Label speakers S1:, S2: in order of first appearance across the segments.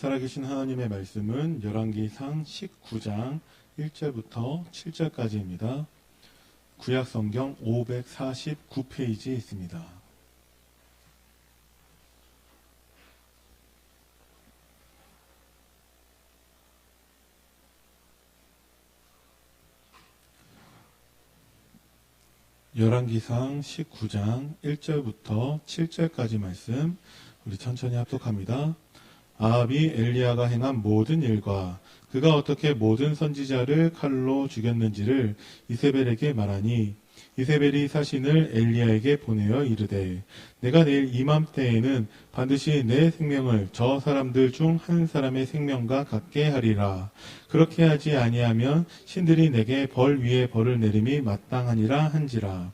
S1: 살아계신 하나님의 말씀은 열왕기상 19장 1절부터 7절까지입니다. 구약성경 549페이지에 있습니다. 열왕기상 19장 1절부터 7절까지 말씀 우리 천천히 합독합니다. 아합이 엘리야가 행한 모든 일과 그가 어떻게 모든 선지자를 칼로 죽였는지를 이세벨에게 말하니 이세벨이 사신을 엘리야에게 보내어 이르되 내가 내일 이맘때에는 반드시 내 생명을 저 사람들 중 한 사람의 생명과 같게 하리라. 그렇게 하지 아니하면 신들이 내게 벌 위에 벌을 내림이 마땅하니라 한지라.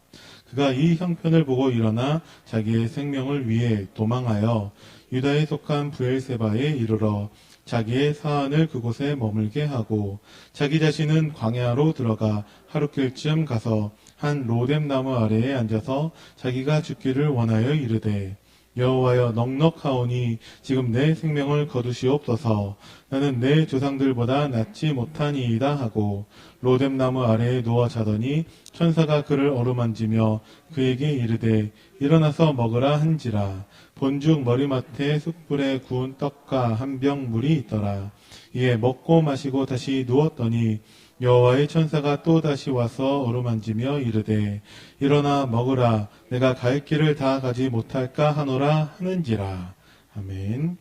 S1: 그가 이 형편을 보고 일어나 자기의 생명을 위해 도망하여 유다에 속한 브엘세바에 이르러 자기의 사안을 그곳에 머물게 하고 자기 자신은 광야로 들어가 하룻길쯤 가서 한 로뎀 나무 아래에 앉아서 자기가 죽기를 원하여 이르되 여호와여 넉넉하오니 지금 내 생명을 거두시옵소서. 나는 내 조상들보다 낫지 못하니이다 하고 로뎀 나무 아래에 누워 자더니 천사가 그를 어루만지며 그에게 이르되 일어나서 먹으라 한지라. 본죽 머리맡에 숯불에 구운 떡과 한 병 물이 있더라. 이에 먹고 마시고 다시 누웠더니 여호와의 천사가 또 다시 와서 어루만지며 이르되 일어나 먹으라. 내가 갈 길을 다 가지 못할까 하노라 하는지라. 아멘.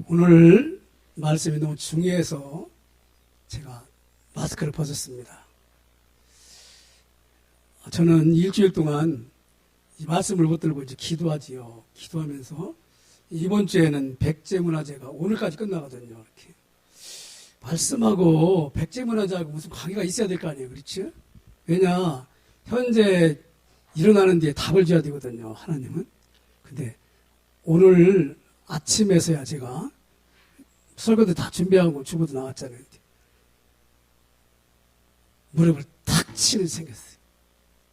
S2: 오늘 말씀이 너무 중요해서 제가 마스크를 벗었습니다. 저는 일주일 동안 이 말씀을 붙들고 이제 기도하지요. 기도하면서 이번 주에는 백제문화제가 오늘까지 끝나거든요. 이렇게 말씀하고 백제문화제하고 무슨 관계가 있어야 될 거 아니에요, 그렇지? 왜냐 현재 일어나는 뒤에 답을 줘야 되거든요, 하나님은. 근데 오늘 아침에서야 제가 설교도 다 준비하고 주보도 나왔잖아요. 무릎을 탁 치는 생겼어요.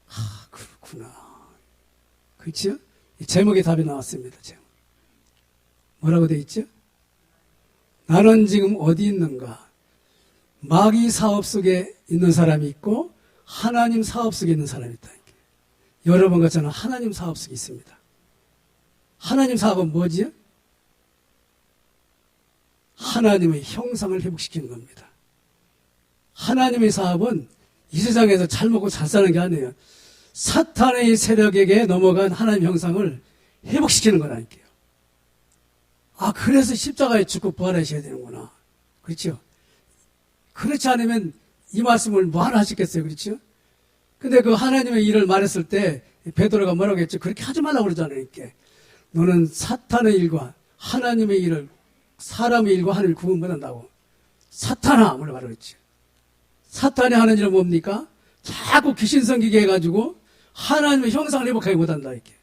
S2: 아, 그렇구나. 그렇죠? 이 제목의 답이 나왔습니다. 제목. 뭐라고 되어 있죠? 나는 지금 어디 있는가? 마귀 사업 속에 있는 사람이 있고 하나님 사업 속에 있는 사람이 있다. 여러분과 저는 하나님 사업 속에 있습니다. 하나님 사업은 뭐지요? 하나님의 형상을 회복시키는 겁니다. 하나님의 사업은 이 세상에서 잘 먹고 잘 사는 게 아니에요. 사탄의 세력에게 넘어간 하나님 형상을 회복시키는 거라니까요. 아, 그래서 십자가에 죽고 부활하셔야 되는구나. 그렇죠? 그렇지 않으면 이 말씀을 뭐 하나 하시겠어요? 그렇죠? 근데 그 하나님의 일을 말했을 때 베드로가 뭐라고 했죠? 그렇게 하지 말라고 그러잖아요. 이렇게. 너는 사탄의 일과 하나님의 일을 사람의 일과 하나님을 구분 못한다고. 사탄아! 뭐라고 그랬죠? 사탄이 하는 일은 뭡니까? 자꾸 귀신 섬기게 해가지고 하나님의 형상을 회복하게 못한다. 이렇게.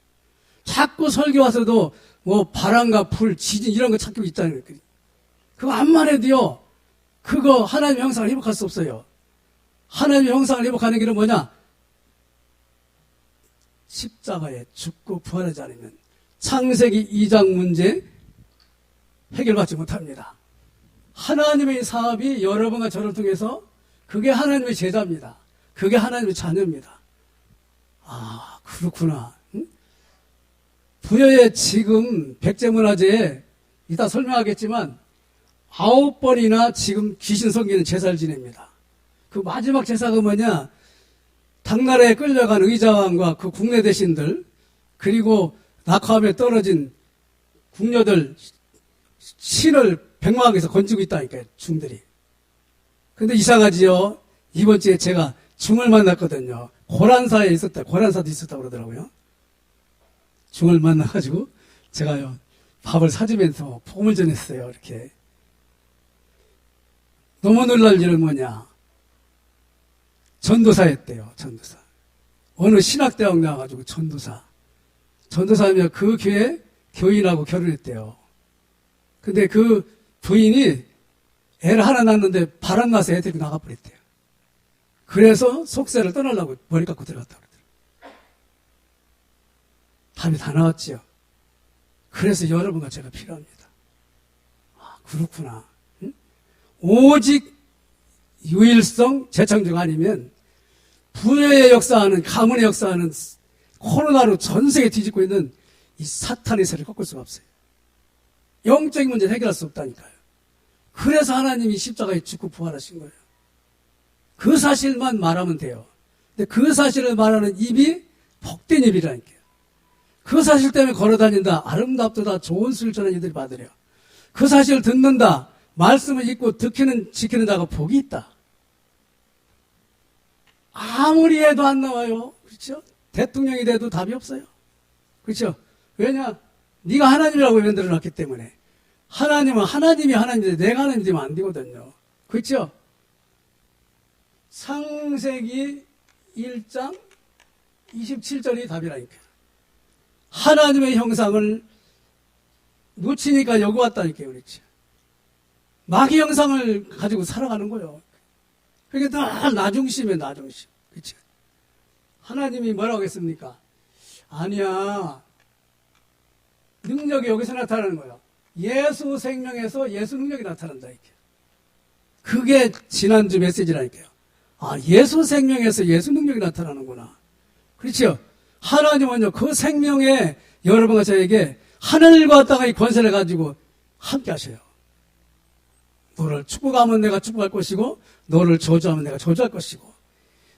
S2: 자꾸 설교 와서도 뭐 바람과 불, 지진 이런 거 찾고 있다는 거예요. 그거 암만 해도요. 그거 하나님의 형상을 회복할 수 없어요. 하나님의 형상을 회복하는 길은 뭐냐? 십자가에 죽고 부활하지 않으면 창세기 2장 문제 해결받지 못합니다. 하나님의 사업이 여러분과 저를 통해서 그게 하나님의 제자입니다. 그게 하나님의 자녀입니다. 아, 그렇구나. 응? 부여에 지금 백제문화제에 이따 설명하겠지만 9번이나 지금 귀신 섬기는 제사를 지냅니다. 그 마지막 제사가 뭐냐? 당나라에 끌려간 의자왕과 그 국내 대신들 그리고 낙화암에 떨어진 궁녀들 신을 백마강에서 건지고 있다니까요. 중들이. 근데 이상하지요. 이번 주에 제가 중을 만났거든요. 고란사에 있었다. 고란사도 있었다고 그러더라고요. 중을 만나가지고 제가요 밥을 사주면서 복음을 전했어요. 이렇게. 너무 놀랄 일은 뭐냐. 전도사였대요. 전도사. 어느 신학대학 나와가지고 전도사. 전도사면 그 교회 교인하고 결혼했대요. 근데 그 부인이 애를 하나 낳았는데 바람나서 애들이 나가버렸대요. 그래서 속세를 떠나려고 머리 깎고 들어갔다고 그러더라고요. 답이 다 나왔지요. 그래서 여러분과 제가 필요합니다. 아, 그렇구나. 응? 오직 유일성 재창조가 아니면 부여의 역사하는, 가문의 역사하는 코로나로 전 세계 뒤집고 있는 이 사탄의 세를 꺾을 수가 없어요. 영적인 문제를 해결할 수 없다니까요. 그래서 하나님이 십자가에 죽고 부활하신 거예요. 그 사실만 말하면 돼요. 근데 그 사실을 말하는 입이 복된 입이라니까요. 그 사실 때문에 걸어다닌다, 아름답다, 좋은 수를 전하는 이들이 받으려. 그 사실을 듣는다, 말씀을 읽고 지키는 자가 복이 있다. 아무리 해도 안 나와요. 그렇죠? 대통령이 돼도 답이 없어요. 그렇죠? 왜냐? 네가 하나님이라고 만들어놨기 때문에. 하나님은 하나님이 하나님인데 내가 하나님이 되면 안 되거든요. 그렇죠? 창세기 1장 27절이 답이라니까요. 하나님의 형상을 놓치니까 여기 왔다니까요. 그렇죠? 마귀 형상을 가지고 살아가는 거예요. 그게 늘 나중심이에요. 나중심. 그렇죠? 하나님이 뭐라고 했습니까? 아니야. 능력이 여기서 나타나는 거예요. 예수 생명에서 예수 능력이 나타난다. 이렇게. 그게 지난주 메시지라니까요. 아, 예수 생명에서 예수 능력이 나타나는구나. 그렇죠? 하나님은요, 그 생명에 여러분과 저에게 하늘과 땅의 권세를 가지고 함께 하셔요. 너를 축복하면 내가 축복할 것이고, 너를 저주하면 내가 저주할 것이고,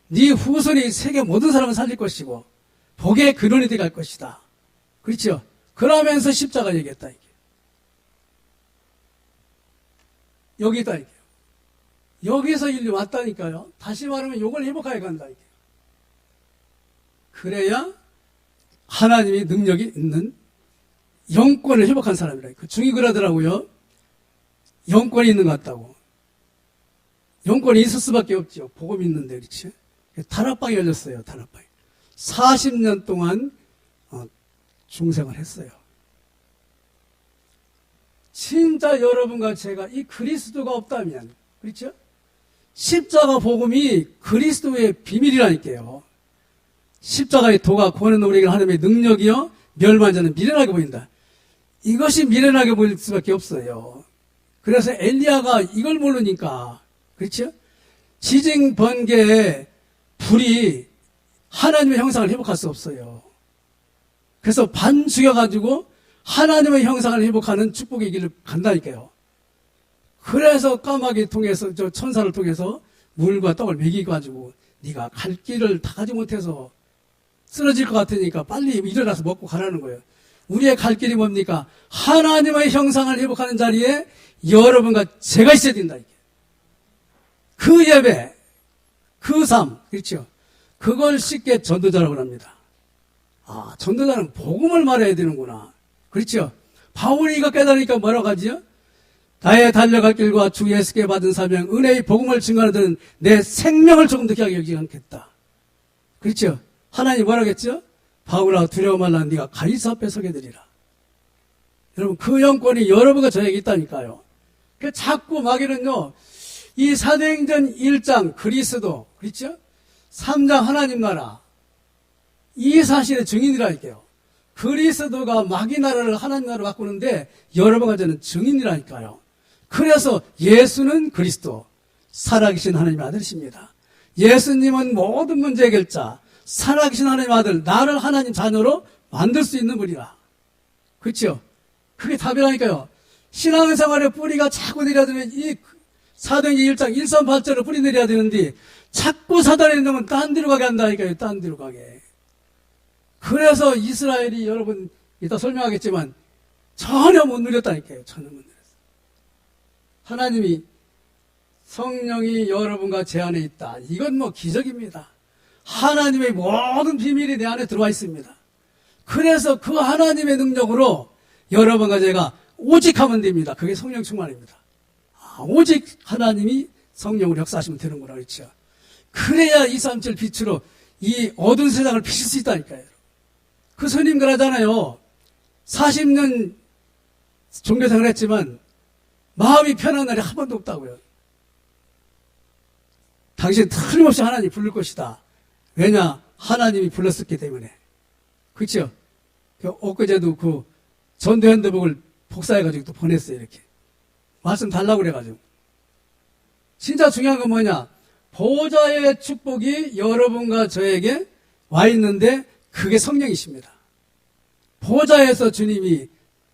S2: 네 후손이 세계 모든 사람을 살릴 것이고, 복의 근원이 되게 할 것이다. 그렇죠? 그러면서 십자가 얘기했다, 이게. 여기 있다니까요. 여기서 인류 왔다니까요. 다시 말하면 요걸 회복하여 간다, 이게. 그래야 하나님이 능력이 있는 영권을 회복한 사람이라니까. 중이 그러더라고요. 영권이 있는 것 같다고. 영권이 있을 수밖에 없죠. 복음이 있는데, 그렇지? 다락방이 열렸어요, 다락방이. 40년 동안 중생을 했어요. 진짜 여러분과 제가 이 그리스도가 없다면, 그렇죠? 십자가 복음이 그리스도의 비밀이라니까요. 십자가의 도가 구원의 우리에게 하나님의 능력이요, 멸망한 자는 미련하게 보인다. 이것이 미련하게 보일 수밖에 없어요. 그래서 엘리야가 이걸 모르니까, 그렇죠? 지진 번개에 불이 하나님의 형상을 회복할 수 없어요. 그래서 반 죽여가지고 하나님의 형상을 회복하는 축복의 길을 간다니까요. 그래서 까마귀 통해서, 저 천사를 통해서 물과 떡을 먹이가지고 네가 갈 길을 다 가지 못해서 쓰러질 것 같으니까 빨리 일어나서 먹고 가라는 거예요. 우리의 갈 길이 뭡니까? 하나님의 형상을 회복하는 자리에 여러분과 제가 있어야 된다. 이게. 그 예배, 그 삶, 그렇죠? 그걸 쉽게 전도자라고 합니다. 아, 전도자는 복음을 말해야 되는구나. 그렇죠? 바울이 이거 깨달으니까 뭐라고 하지요? 나의 달려갈 길과 주 예수께 받은 사명, 은혜의 복음을 증거하는 데는 내 생명을 조금 더 귀하게 여기지 않겠다. 그렇죠? 하나님 뭐라고 했죠? 바울아 두려워 말라 네가 가이사 앞에 서게 되리라. 여러분 그 영권이 여러분과 저에게 있다니까요. 그 자꾸 마귀는요, 이 사도행전 1장 그리스도, 그렇죠? 3장 하나님 나라, 이 사실의 증인이라니까요. 그리스도가 마귀 나라를 하나님 나라로 바꾸는데 여러분과 저는 증인이라니까요. 그래서 예수는 그리스도, 살아계신 하나님의 아들이십니다. 예수님은 모든 문제 해결자, 살아계신 하나님의 아들, 나를 하나님 자녀로 만들 수 있는 분이라. 그렇죠? 그게 답이라니까요. 신앙생활의 뿌리가 자꾸 내려야 되면 이 사도행전 1장 138절로 뿌리 내려야 되는데 자꾸 사단의 놈은 딴 데로 가게 한다니까요. 딴 데로 가게. 그래서 이스라엘이 여러분 이따 설명하겠지만 전혀 못 누렸다니까요. 전혀 못 누렸어요. 하나님이 성령이 여러분과 제 안에 있다. 이건 뭐 기적입니다. 하나님의 모든 비밀이 내 안에 들어와 있습니다. 그래서 그 하나님의 능력으로 여러분과 제가 오직 하면 됩니다. 그게 성령 충만입니다. 아, 오직 하나님이 성령으로 역사하시면 되는구나. 그렇죠? 그래야 237 빛으로 이 어두운 세상을 비칠 수 있다니까요. 그 스님 그러잖아요. 40년 종교생활을 했지만 마음이 편한 날이 한 번도 없다고요. 당신 틀림없이 하나님이 부를 것이다. 왜냐? 하나님이 불렀었기 때문에. 그렇죠? 엊그제도 그 전도 핸드북을 복사해가지고 또 보냈어요. 이렇게. 말씀 달라고 그래가지고. 진짜 중요한 건 뭐냐? 보좌의 축복이 여러분과 저에게 와 있는데 그게 성령이십니다. 보좌에서 주님이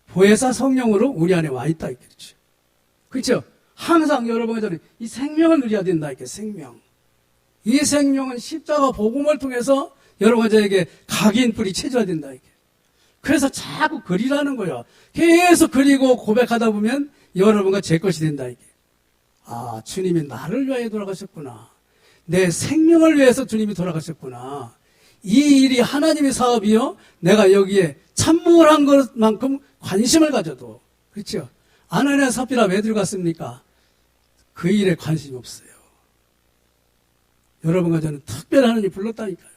S2: 보혜사 성령으로 우리 안에 와 있다. 이렇죠. 그렇죠? 항상 여러분과 저는 이 생명을 누려야 된다. 이렇게 생명. 이 생명은 십자가 복음을 통해서 여러분과 저에게 각인 뿌리 채줘야 된다. 이렇게. 그래서 자꾸 그리라는 거예요. 계속 그리고 고백하다 보면 여러분과 제 것이 된다. 이게. 아, 주님이 나를 위하여 돌아가셨구나. 내 생명을 위해서 주님이 돌아가셨구나. 이 일이 하나님의 사업이요. 내가 여기에 참모한 것만큼 관심을 가져도. 그렇죠? 아나니아 삽비라 왜 들어갔습니까? 그 일에 관심이 없어요. 여러분과 저는 특별히 하나님이 불렀다니까요.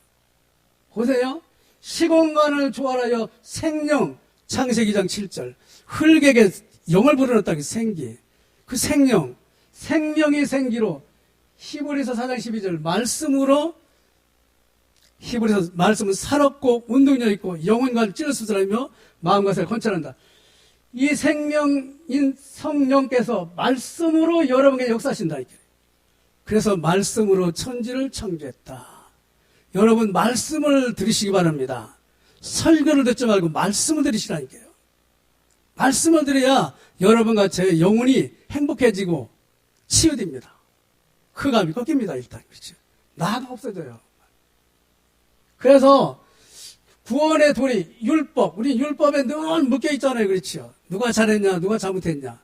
S2: 보세요. 시공간을 초월하여 생령, 창세기 2장 7절. 흙에게 영을 불어넣었다. 생기. 그 생명, 생명이 생기로 히브리서 4장 12절 말씀으로 히브리서 말씀은 살았고 운동력 있고 영혼과 찌를 수술하며 마음과 살을 건찰한다. 이 생명인 성령께서 말씀으로 여러분에게 역사하신다. 그래서 말씀으로 천지를 창조했다. 여러분 말씀을 들으시기 바랍니다. 설교를 듣지 말고 말씀을 들으시라니까요. 말씀을 들어야 여러분과 제 영혼이 행복해지고 치유됩니다. 흑암이 꺾입니다. 일단 그렇죠. 나가 없어져요. 그래서 구원의 도리, 율법, 우리 율법에 늘 묶여 있잖아요. 그렇죠. 누가 잘했냐, 누가 잘못했냐.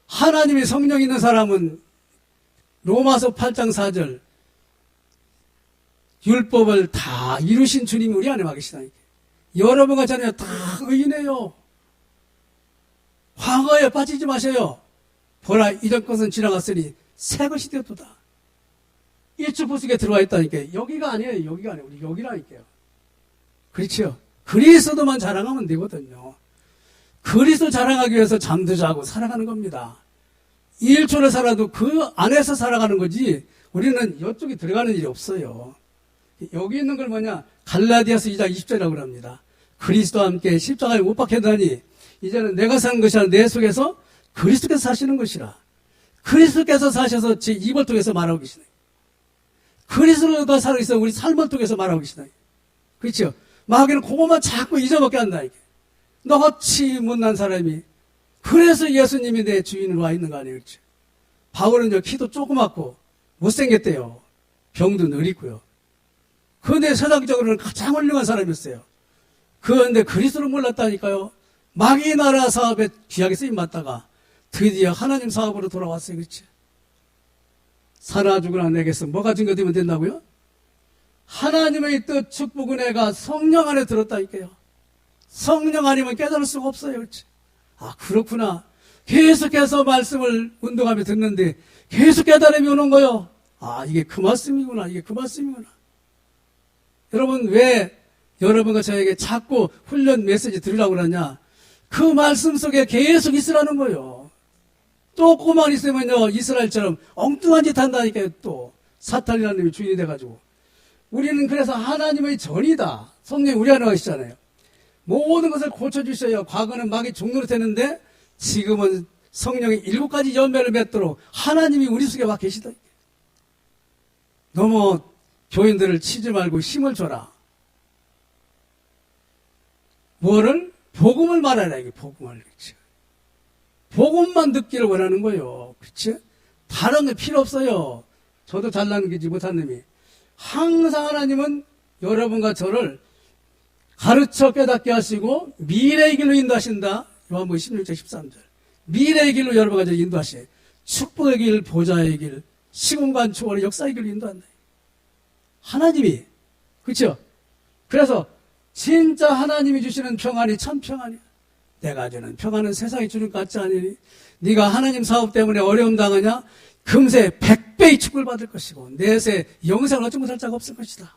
S2: 하나님이 성령 있는 사람은 로마서 8장 4절 율법을 다 이루신 주님이 우리 안에 와 계시다니까. 여러분과 저는 다 의인해요. 과거에 빠지지 마세요. 보라 이전 것은 지나갔으니 새 것이 되었도다. 일주 부속에 들어와 있다니까요. 여기가 아니에요. 여기가 아니에요. 우리 여기라니까요. 그렇죠. 그리스도만 자랑하면 되거든요. 그리스도 자랑하기 위해서 잠도 자고 살아가는 겁니다. 1초를 살아도 그 안에서 살아가는 거지 우리는 이쪽에 들어가는 일이 없어요. 여기 있는 걸 뭐냐? 갈라디아서 2장 20절이라고 합니다. 그리스도와 함께 십자가에 못 박혔다니 이제는 내가 사는 것이 아니라 내 속에서 그리스도께서 사시는 것이라. 그리스도께서 사셔서 제 입을 통해서 말하고 계시네. 그리스도가 살아있어 우리 삶을 통해서 말하고 계시네. 그렇죠? 마귀는 그것만 자꾸 잊어먹게 한다. 이게. 너같이 못난 사람이 그래서 예수님이 내 주인으로 와 있는 거 아니에요. 그렇죠? 바울은요 키도 조그맣고 못생겼대요. 병도 늘 있고요. 그런데 세상적으로는 가장 훌륭한 사람이었어요. 그런데 그리스도를 몰랐다니까요. 마귀 나라 사업에 귀하게 쓰임 받다가 드디어 하나님 사업으로 돌아왔어요. 그렇지? 살아 죽으나 내게서 뭐가 증거되면 된다고요? 하나님의 뜻 축복은 애가 성령 안에 들었다니까요. 성령 아니면 깨달을 수가 없어요. 그렇지? 아 그렇구나. 계속해서 말씀을 운동하며 듣는데 계속 깨달음이 오는 거요. 아 이게 그 말씀이구나. 이게 그 말씀이구나. 여러분 왜 여러분과 저에게 자꾸 훈련 메시지 들으라고 그러냐? 그 말씀 속에 계속 있으라는 거예요. 또 꼬만 있으면요 이스라엘처럼 엉뚱한 짓 한다니까요. 또 사탄이라는 놈이 주인이 돼가지고 우리는 그래서 하나님의 전이다. 성령이 우리 안에 와 계시잖아요. 모든 것을 고쳐주셔요. 과거는 마귀 종로로 되는데 지금은 성령이 7가지 연배를 맺도록 하나님이 우리 속에 와 계시다. 너무 교인들을 치지 말고 힘을 줘라. 뭐를? 복음을 말하라. 이게 복음을. 그렇죠? 복음만 듣기를 원하는 거예요. 그렇지? 다른 게 필요 없어요. 저도 잘나는 게지 못한 놈이. 항상 하나님은 여러분과 저를 가르쳐 깨닫게 하시고 미래의 길로 인도하신다. 요한복음 16장 13절. 미래의 길로 여러분과 저를 인도하시. 축복의 길, 보좌의 길, 시공간 초월의 역사의 길로 인도한다. 하나님이. 그렇죠? 그래서 진짜 하나님이 주시는 평안이 참 평안이야. 내가 주는 평안은 세상이 주는 것 같지 않으니 네가 하나님 사업 때문에 어려움 당하냐? 금세 100배의 축복을 받을 것이고 내세 영생을 어찌 못할 자가 없을 것이다.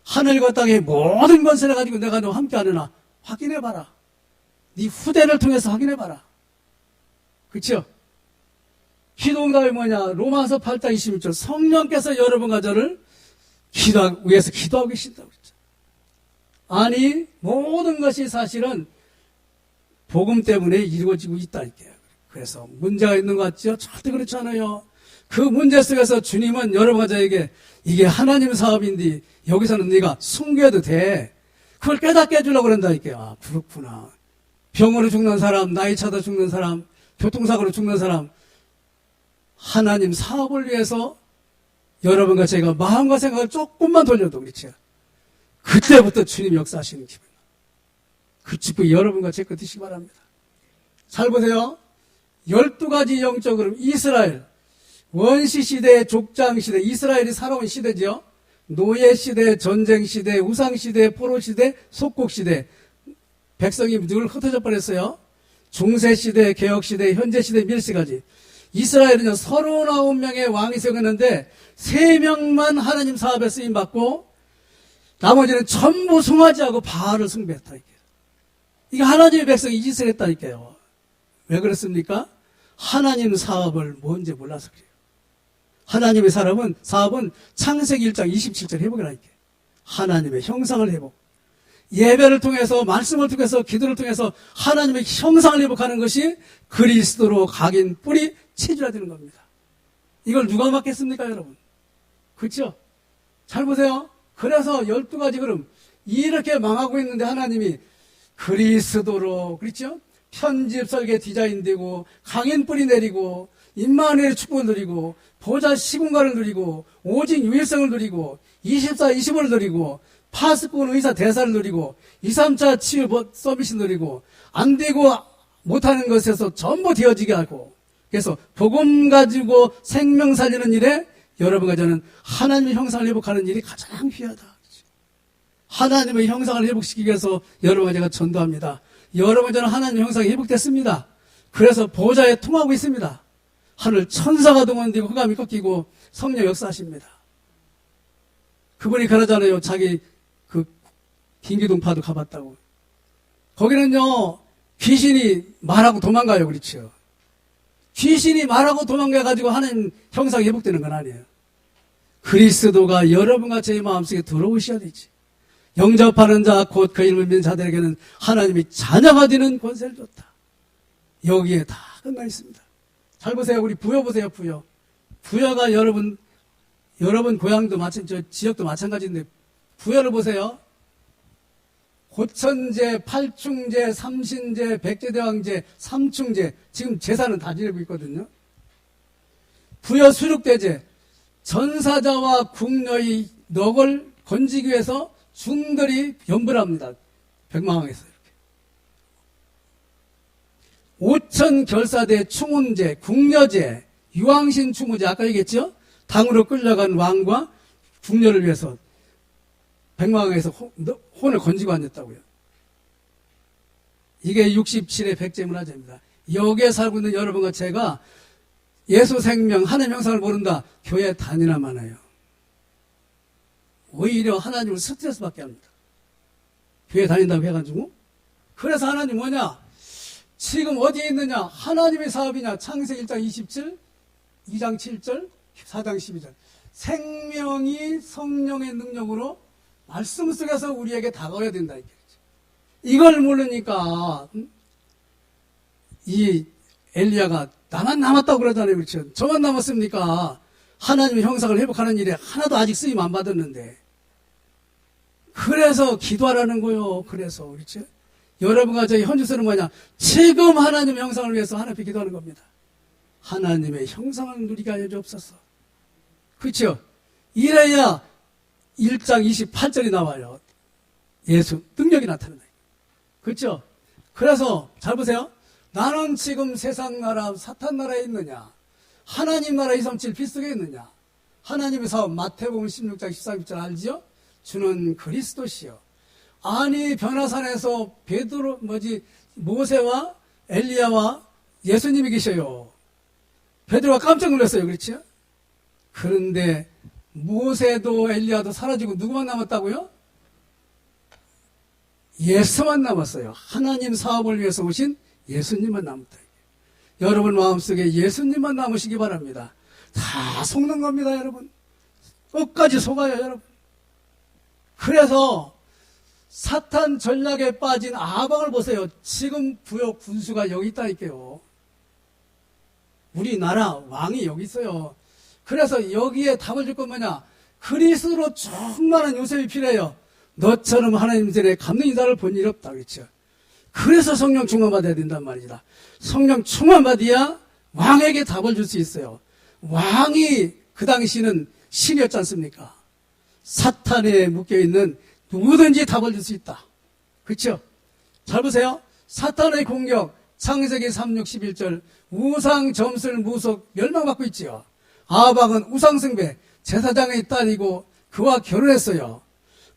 S2: 하늘과 땅의 모든 권세를 가지고 내가 너와 함께하느나 확인해봐라. 네 후대를 통해서 확인해봐라. 그렇죠? 기도응답이 뭐냐? 로마서 8장 26절 성령께서 여러분과 저를 위해서 기도하고 계신다고 그랬죠. 아니 모든 것이 사실은 복음 때문에 이루어지고 있다니까요. 그래서 문제가 있는 것 같죠? 절대 그렇지 않아요. 그 문제 속에서 주님은 여러분과 저에게 이게 하나님 사업인데 여기서는 네가 숨겨도 돼. 그걸 깨닫게 해주려고 그런다니까요. 아, 그렇구나. 병으로 죽는 사람, 나이 차다 죽는 사람, 교통사고로 죽는 사람, 하나님 사업을 위해서 여러분과 제가 마음과 생각을 조금만 돌려도 그렇죠. 그때부터 주님 역사하시는 기분. 그 축복 여러분과 제 거 드시기 바랍니다. 잘 보세요. 12가지 영적 흐름, 이스라엘, 원시시대, 족장시대, 이스라엘이 살아온 시대죠. 노예시대, 전쟁시대, 우상시대, 포로시대, 속국시대. 백성이 늘 흩어져 버렸어요. 중세시대, 개혁시대, 현재시대, 밀시까지. 이스라엘은 39명의 왕이 세웠는데 3명만 하나님 사업에 쓰임받고 나머지는 전부 송아지하고 바알을 숭배했다니까요. 이게 하나님의 백성이 이 짓을 했다니까요. 왜 그렇습니까? 하나님 사업을 뭔지 몰라서 그래요. 하나님의 사업은 창세기 1장 27절 회복이라니까요. 하나님의 형상을 회복. 예배를 통해서, 말씀을 통해서, 기도를 통해서 하나님의 형상을 회복하는 것이 그리스도로 각인 뿌리 체질화되는 겁니다. 이걸 누가 맡겠습니까, 여러분? 그렇죠? 잘 보세요. 그래서 12가지 흐름 이렇게 망하고 있는데 하나님이 그리스도로, 그렇죠? 편집 설계 디자인 되고 강인 뿌리 내리고 임마누엘의 축복을 누리고 보좌 시공간을 누리고 오직 유일성을 누리고 24, 25를 누리고 파스권 의사 대사를 누리고 2, 3차 치유 서비스 누리고 안 되고 못하는 것에서 전부 되어지게 하고 그래서 복음 가지고 생명 살리는 일에 여러분과 저는 하나님의 형상을 회복하는 일이 가장 귀하다. 하나님의 형상을 회복시키기 위해서 여러분과 제가 전도합니다. 여러분 저는 하나님의 형상이 회복됐습니다. 그래서 보좌에 통하고 있습니다. 하늘 천사가 동원되고 흑암이 꺾이고 성령 역사하십니다. 그분이 그러잖아요. 자기 그 긴기둥파도 가봤다고. 거기는요 귀신이 말하고 도망가요. 그렇죠. 귀신이 말하고 도망가가지고 하나님 형상이 회복되는 건 아니에요. 그리스도가 여러분과 제 마음속에 들어오셔야 되지. 영접하는 자 곧 그 이름을 믿는 자들에게는 하나님이 자녀가 되는 권세를 줬다. 여기에 다 끝나 있습니다. 잘 보세요. 우리 부여 보세요. 부여. 부여가 여러분 고향도 저 지역도 마찬가지인데 부여를 보세요. 고천제, 팔충제, 삼신제, 백제대왕제, 삼충제 지금 제사는 다 지내고 있거든요. 부여 수륙대제 전사자와 궁녀의 넋을 건지기 위해서 중들이 연불을 합니다. 백마왕에서 이렇게. 5천 결사대 충운제, 궁녀제, 유황신 충우제 아까 얘기했죠? 당으로 끌려간 왕과 궁녀를 위해서 백마왕에서 혼을 건지고 앉았다고요. 이게 67의 백제문화재입니다. 여기에 살고 있는 여러분과 제가 예수 생명, 하나님 형상을 모른다. 교회 다니나 마나요. 오히려 하나님을 스트레스받게 합니다. 교회 다닌다고 해가지고. 그래서 하나님 뭐냐? 지금 어디에 있느냐? 하나님의 사업이냐? 창세기 1장 27, 2장 7절, 4장 12절. 생명이 성령의 능력으로 말씀 속에서 우리에게 다가와야 된다. 이걸 모르니까 이 엘리야가 나만 남았다고 그러잖아요. 그렇죠? 저만 남았습니까? 하나님의 형상을 회복하는 일에 하나도 아직 쓰임 안 받았는데. 그래서 기도하라는 거요. 그래서 그렇죠? 여러분과 저희 현주소는 뭐냐? 지금 하나님의 형상을 위해서 하나님께 기도하는 겁니다. 하나님의 형상을 누리게 하여 주옵소서. 그렇죠? 이래야 1장 28절이 나와요. 예수 능력이 나타난다. 그렇죠? 그래서 잘 보세요. 나는 지금 세상 나라 사탄 나라에 있느냐? 하나님 나라 237 빗속에 있느냐? 하나님의 사업 마태복음 16장 13절 알지요? 주는 그리스도시요. 아니 변화산에서 모세와 엘리야와 예수님이 계셔요. 베드로가 깜짝 놀랐어요. 그렇죠? 그런데 모세도 엘리야도 사라지고 누구만 남았다고요? 예수만 남았어요. 하나님 사업을 위해서 오신 예수님만 남았다. 여러분 마음속에 예수님만 남으시기 바랍니다. 다 속는 겁니다, 여러분. 끝까지 속아요, 여러분. 그래서 사탄 전략에 빠진 아방을 보세요. 지금 부여 군수가 여기 있다니까요. 우리나라 왕이 여기 있어요. 그래서 여기에 답을 줄 건 뭐냐? 그리스도로 충만한 요셉이 필요해요. 너처럼 하나님 전에 갚는 인사를 본 일 없다. 그렇죠? 그래서 성령 충만받아야 된단 말이다. 성령 충만받아야 왕에게 답을 줄 수 있어요. 왕이 그 당시는 신이었지 않습니까? 사탄에 묶여있는 누구든지 답을 줄 수 있다. 그렇죠? 잘 보세요. 사탄의 공격, 창세기 3장 11절, 우상 점술 무속 멸망받고 있지요. 아방은 우상 숭배, 제사장의 딸이고 그와 결혼했어요.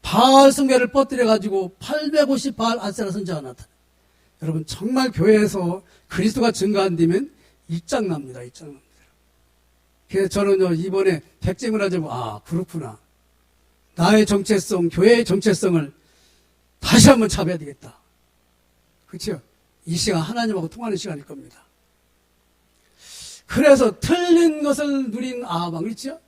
S2: 바알 숭배를 뻗들여가지고 850 바알 아세라 선지자가 나타나. 여러분 정말 교회에서 그리스도가 증거한다면 입장납니다. 입장납니다. 그래서 저는요 이번에 백제문화재 그렇구나. 나의 정체성, 교회의 정체성을 다시 한번 잡아야 되겠다. 그렇죠? 이 시간 하나님하고 통하는 시간일 겁니다. 그래서 틀린 것을 누린 아방, 그렇죠?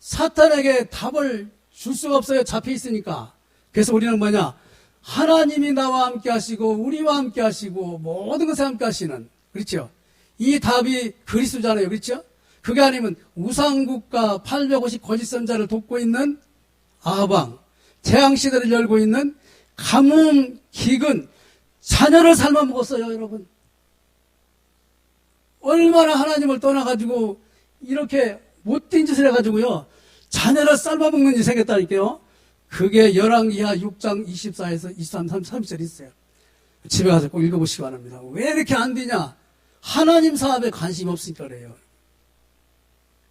S2: 사탄에게 답을 줄 수가 없어요. 잡혀 있으니까. 그래서 우리는 뭐냐? 하나님이 나와 함께 하시고 우리와 함께 하시고 모든 것에 함께 하시는, 그렇죠? 이 답이 그리스도잖아요. 그렇죠? 그게 아니면 우상국가 850 거짓 선자를 돕고 있는 아방, 재앙시대를 열고 있는 가뭄, 기근, 자녀를 삶아먹었어요. 여러분 얼마나 하나님을 떠나가지고 이렇게 못된 짓을 해가지고요 자녀를 삶아먹는 일이 생겼다니까요. 그게 열왕기하 6장 24에서 23, 30절 있어요. 집에 가서 꼭 읽어보시기 바랍니다. 왜 이렇게 안 되냐? 하나님 사업에 관심이 없으니까 그래요.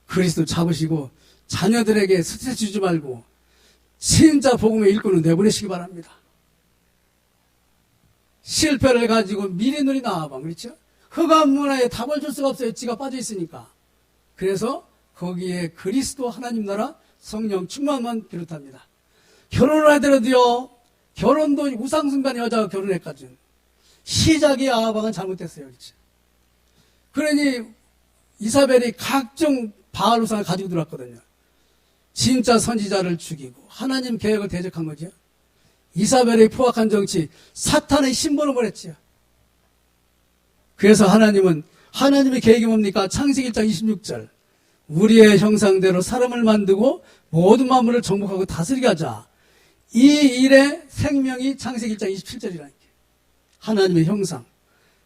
S2: 그리스도 잡으시고 자녀들에게 스트레스 주지 말고 진짜 복음의 일꾼을 내보내시기 바랍니다. 실패를 가지고 미리 누린 아방, 그렇죠? 흑암 문화에 답을 줄 수가 없어요. 지가 빠져 있으니까. 그래서 거기에 그리스도 하나님 나라 성령 충만만 비롯합니다. 결혼을 하더라도요, 결혼도 우상숭배한 여자가 결혼했거든. 시작이 아방은 잘못됐어요. 그렇죠? 그러니 이사벨이 각종 바알 우상을 가지고 들어왔거든요. 진짜 선지자를 죽이고 하나님 계획을 대적한 거죠. 이사벨의 포악한 정치, 사탄의 신분을 보냈지요. 그래서 하나님은, 하나님의 계획이 뭡니까? 창세기 1장 26절. 우리의 형상대로 사람을 만들고 모든 만물을 정복하고 다스리게 하자. 이 일의 생명이 창세기 1장 27절이라니까. 하나님의 형상.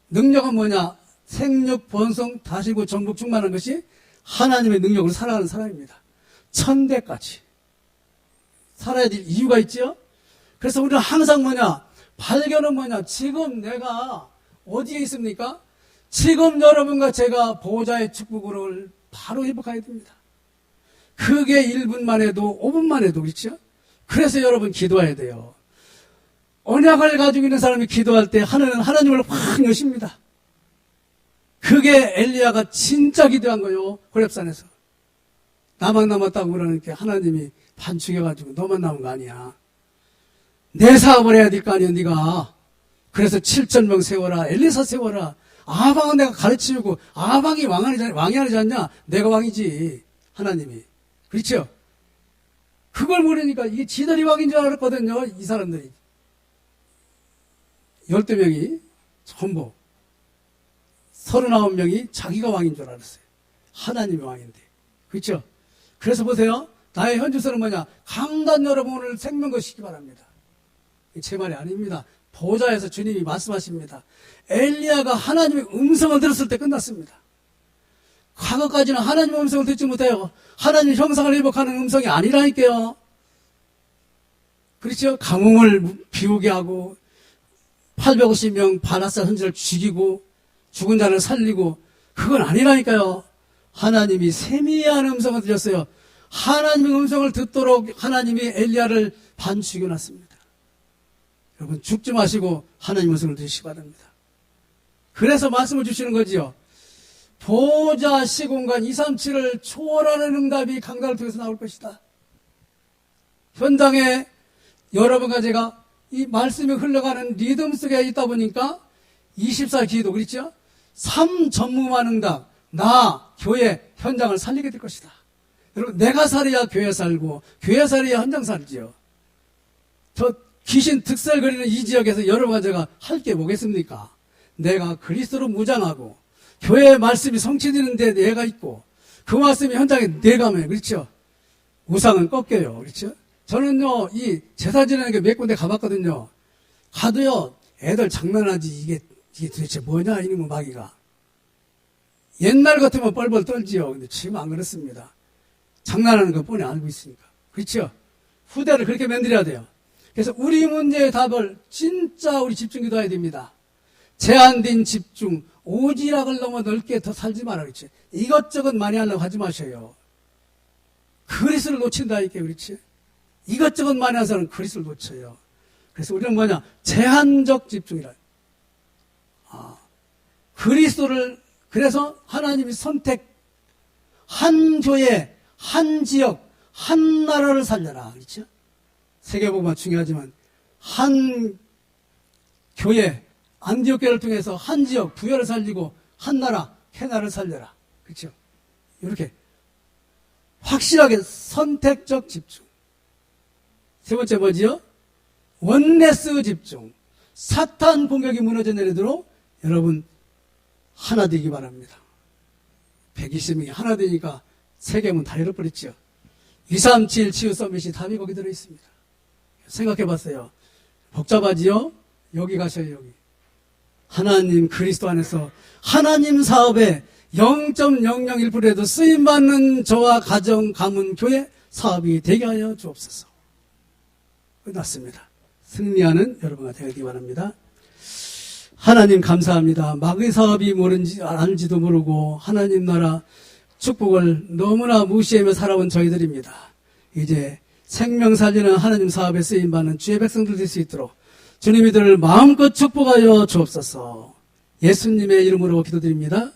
S2: 능력은 뭐냐? 생육, 번성, 다스리고 정복, 충만한 것이 하나님의 능력으로 살아가는 사람입니다. 천대까지. 살아야 될 이유가 있죠? 그래서 우리는 항상 뭐냐? 발견은 뭐냐? 지금 내가 어디에 있습니까? 지금 여러분과 제가 보호자의 축복을 바로 회복해야 됩니다. 그게 1분만 해도 5분만 해도 그렇죠? 그래서 여러분 기도해야 돼요. 언약을 가지고 있는 사람이 기도할 때 하늘은 하나님을 확 여십니다. 그게 엘리야가 진짜 기도한 거요. 호렙산에서. 나만 남았다고 그러니까 하나님이 반 죽여가지고 너만 남은 거 아니야. 내 사업을 해야 될 거 아니야, 네가. 그래서 7,000명 세워라, 엘리사 세워라. 아방은 내가 가르치고, 아방이 왕이 아니지 않냐? 내가 왕이지, 하나님이. 그렇죠? 그걸 모르니까 이게 지들이 왕인 줄 알았거든요, 이 사람들이. 12명이 전부 39명이 자기가 왕인 줄 알았어요. 하나님이 왕인데. 그렇죠? 그래서 보세요. 나의 현주소는 뭐냐? 강단 여러분을 생명거시기 바랍니다. 제 말이 아닙니다. 보좌에서 주님이 말씀하십니다. 엘리야가 하나님의 음성을 들었을 때 끝났습니다. 과거까지는 하나님의 음성을 듣지 못해요. 하나님의 형상을 회복하는 음성이 아니라니까요. 그렇죠? 가뭄을 비우게 하고 850명 바나사 선지를 죽이고 죽은 자를 살리고 그건 아니라니까요. 하나님이 세미한 음성을 들렸어요. 하나님의 음성을 듣도록 하나님이 엘리야를 반 죽여놨습니다. 여러분 죽지 마시고 하나님의 음성을 들으시기 바랍니다. 그래서 말씀을 주시는 거지요. 보좌 시공간 237을 초월하는 응답이 강단을 통해서 나올 것이다. 현장에 여러분과 제가 이 말씀이 흘러가는 리듬 속에 있다 보니까 24 기도 그렇죠? 3 전무만 응답, 나 교회 현장을 살리게 될 것이다. 여러분 내가 살아야 교회 살고 교회 살아야 현장 살지요. 저 귀신 득살거리는 이 지역에서 여러분과 제가 할 게 뭐겠습니까? 내가 그리스도로 무장하고 교회 말씀이 성취되는데 내가 있고 그 말씀이 현장에 내가 하면 그렇죠. 우상은 꺾여요. 그렇죠. 저는요 이 제사 지내는 게 몇 군데 가봤거든요. 가도요 애들 장난하지 이게 도대체 뭐냐 이놈의 마귀가. 옛날 같으면 뻘뻘 떨지요. 근데 지금 안 그렇습니다. 장난하는 거 뻔히 알고 있으니까. 그렇죠. 후대를 그렇게 만들어야 돼요. 그래서 우리 문제의 답을 진짜 우리 집중기도해야 됩니다. 제한된 집중, 오지락을 너무 넓게 더 살지 마라. 그렇지. 이것저것 많이 하려고 하지 마셔요. 그리스를 놓친다 이게 그렇지. 이것저것 많이 하는 사람은 그리스를 놓쳐요. 그래서 우리는 뭐냐? 제한적 집중이라. 그리스도를 그래서 하나님이 선택 한 교회, 한 지역, 한 나라를 살려라. 그렇죠? 세계복음화 중요하지만 한 교회, 안디옥 교회를 통해서 한 지역, 부여를 살리고 한 나라, 캐나를 살려라. 그렇죠? 이렇게 확실하게 선택적 집중. 세 번째 뭐지요? 원네스 집중. 사탄 공격이 무너져 내리도록 여러분 하나 되기 바랍니다. 120명이 하나 되니까 세계문 다 잃어버렸죠. 237 치유 서밋이 답이 거기 들어있습니다. 생각해 봤어요. 복잡하지요? 여기 가셔요, 여기. 하나님 그리스도 안에서 하나님 사업에 0.001%라도 쓰임받는 저와 가정, 가문, 교회 사업이 되게 하여 주옵소서. 끝났습니다. 승리하는 여러분과 되기 바랍니다. 하나님 감사합니다. 마귀 사업이 모른지 알지도 모르고 하나님 나라 축복을 너무나 무시하며 살아온 저희들입니다. 이제 생명 살리는 하나님 사업에 쓰임받는 주의 백성들 될 수 있도록 주님 이들을 마음껏 축복하여 주옵소서. 예수님의 이름으로 기도드립니다.